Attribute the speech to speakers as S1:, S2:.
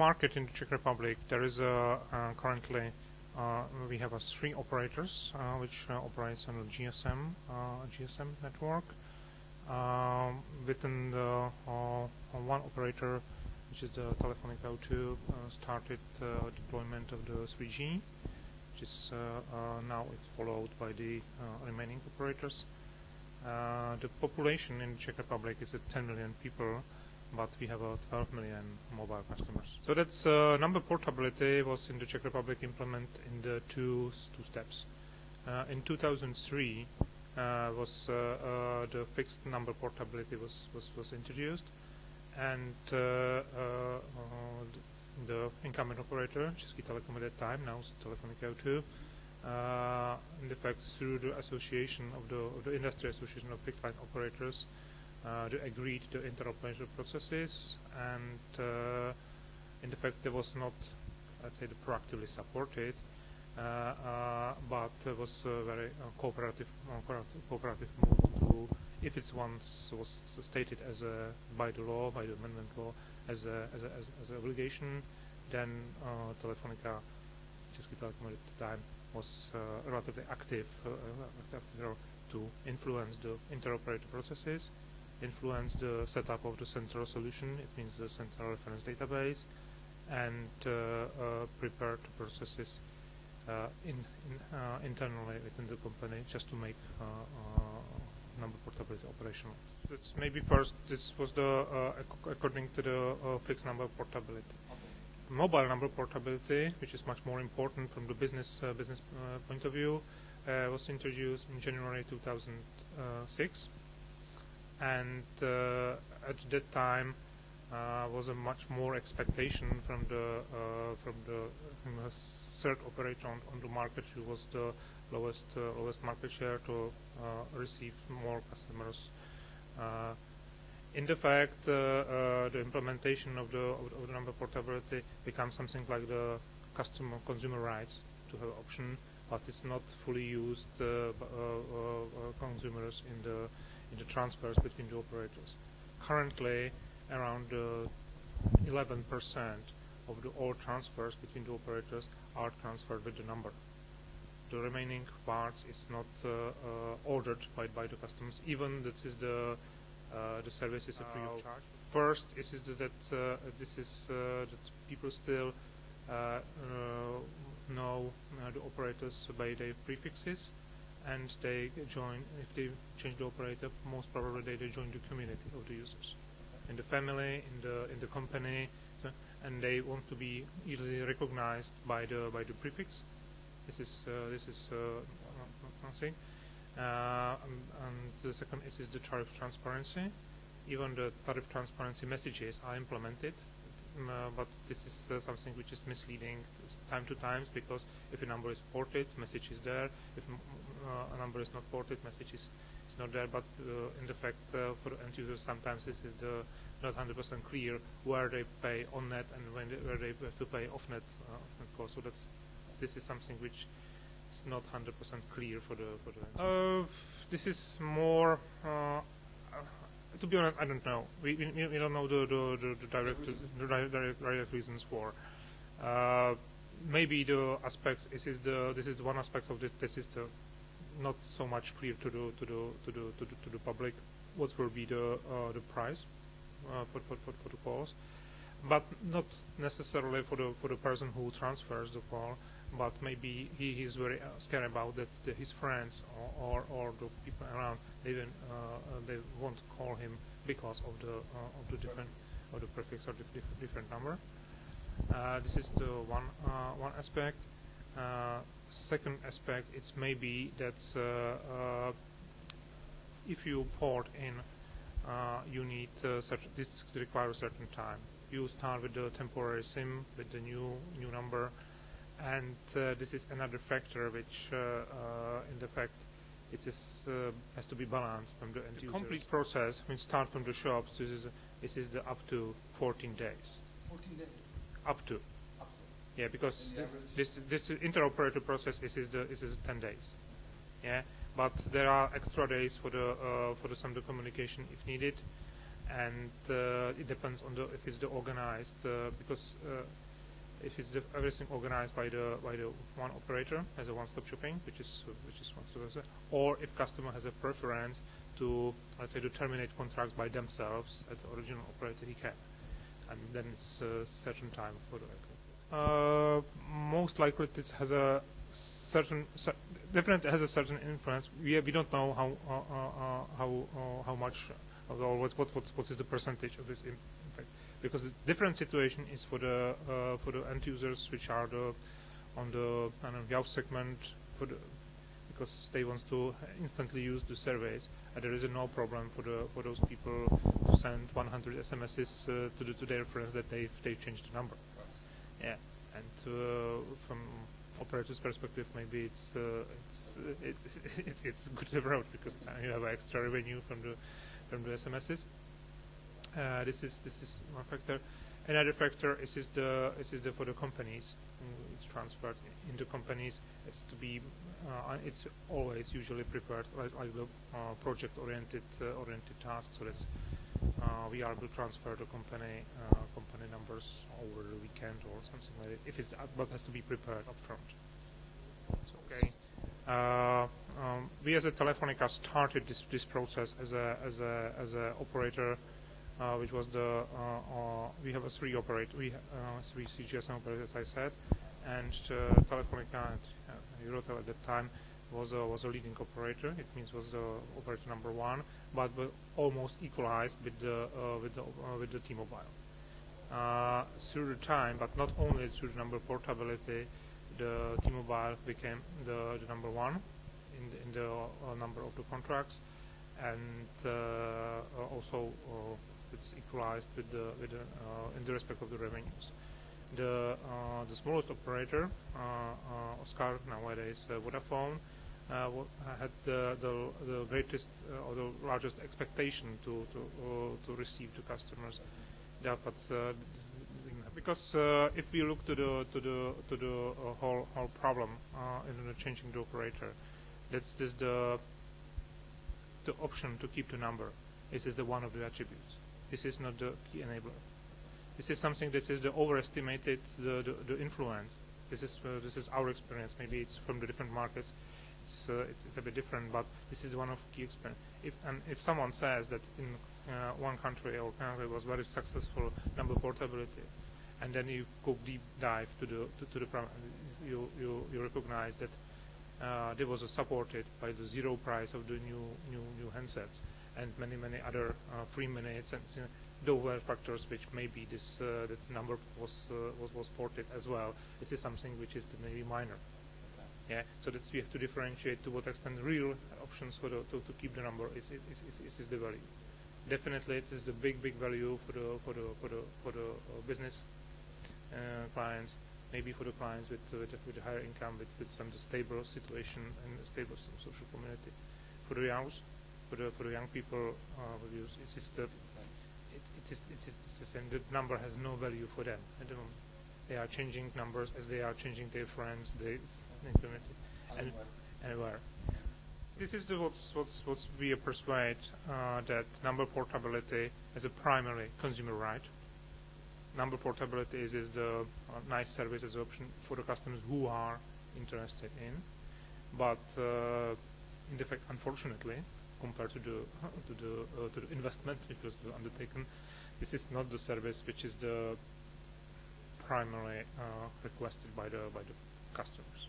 S1: market in the Czech Republic, there is currently we have 3 operators which operates on the GSM network. Within the one operator, which is the Telefonica O2, started deployment of the 3G, which is now it's followed by the remaining operators. The population in the Czech Republic is at 10 million people, but we have 12 million mobile customers. So that's number portability was in the Czech Republic implemented in the two steps. In 2003 was the fixed number portability was introduced, and the incumbent operator, Český Telekom at that time, now Telefonica O2, in fact through the association of the industry association of fixed line operators, they agreed to interoperable processes, and in fact there was not, let's say, the proactively supported, but there was a very cooperative move to, if it's once was stated as by the law, by the amendment law, as an obligation, then Telefonica, Český Telekom at the time, was relatively active to influence the interoperator processes, influence the setup of the central solution, it means the central reference database, and prepare the processes internally within the company just to make number portability operational. That's maybe first, this was the according to the fixed number portability. Mobile number portability, which is much more important from the business point of view, was introduced in January 2006, and at that time was a much more expectation from the third operator on the market, who was the lowest market share, to receive more customers. In the fact, the implementation of the number portability becomes something like the consumer rights to have option, but it's not fully used consumers in the transfers between the operators. Currently, around 11% of all transfers between the operators are transferred with the number. The remaining parts is not ordered by the customers. Even this is the service is free of charge. First, is that people still know the operators by their prefixes, and they join. If they change the operator, most probably they join the community of the users, in the family, in the company, and they want to be easily recognized by the prefix. This is one thing. And the second is the tariff transparency. Even the tariff transparency messages are implemented, but this is something which is misleading time to times, because if a number is ported, message is there. If a number is not ported, message is not there. But in the fact, for the end users, sometimes this is not 100% clear where they pay on net and where they have to pay off net. Of course, so this is something which it's not 100% clear for the this is more to be honest, I don't know. We don't know the direct reasons for. Maybe the aspects. This is the one aspect of this. This is not so much clear to the public. What will be the price for the calls, but not necessarily for the person who transfers the call. But maybe he is very scared about that his friends or the people around they won't call him because of the different or the prefix or the different number. This is the one aspect. Second aspect, it's maybe that if you port in, you need this requires a certain time. You start with the temporary SIM with the new number. And this is another factor which, in the fact, it is has to be balanced from the end users. The complete process, when start from the shops, this is the up to 14 days.
S2: 14 days.
S1: Up to. Yeah, because this interoperator process is 10 days. Yeah, but there are extra days for the some communication if needed. and it depends on if it's the organized because if it's everything organized by the one operator as a one-stop shopping, which is one-stop, or if customer has a preference to, let's say, to terminate contracts by themselves at the original operator, he can, and then it's a certain time for the most likely it has a certain definitely has a certain influence. We don't know how much or what is the percentage of this impact, because the different situation is for the end users which are on the Yahoo segment because they want to instantly use the surveys, and there is no problem for those people to send 100 SMSs to their friends that they changed the number. Yeah, and from operator's perspective, maybe it's good approach because you have extra revenue from the SMSs. This is one factor. Another factor is the for the companies. It's transferred into companies. It's to be it's always usually prepared like the project-oriented task. So that's we are able to transfer the company numbers over the weekend or something like that. If it's but has to be prepared upfront. So, okay. We as a Telefonica started this process as a operator, which was the we have a three CGSM operators, as I said, and Telefonica and Eurotel at that time was a leading operator. It means was the operator number one, but almost equalized with the T-Mobile. Through the time, but not only through the number portability, the T-Mobile became the number one in the number of the contracts, and also it's equalized with in the respect of the revenues. The smallest operator, Oscar, nowadays Vodafone, had the greatest or the largest expectation to receive the customers. Yeah, but because if we look to the whole problem in changing the operator, that's the option to keep the number. This is the one of the attributes. This is not the key enabler. This is something that is the overestimated the influence. This is our experience. Maybe it's from the different markets. It's a bit different, but this is one of key experience. If someone says that in one country or country was very successful number portability, and then you go deep dive to the problem, you recognize that there was supported by the zero price of the new handsets and many other free minutes, and those were factors which maybe this number was ported as well. This is something which is maybe minor. Yeah, so that's we have to differentiate to what extent real options for to keep the number is the value. Definitely, it is the big value for the business clients. Maybe for the clients with a higher income, with some stable situation and stable social community. For the young people, it's the same. The number has no value for them at the moment. They are changing numbers as they are changing their friends, their community, and anywhere. So this is what's we persuade that number portability as a primary consumer right. Number portability is the nice service as option for the customers who are interested in, but in fact, unfortunately, compared to the investment which was undertaken, this is not the service which is the primarily requested by the customers.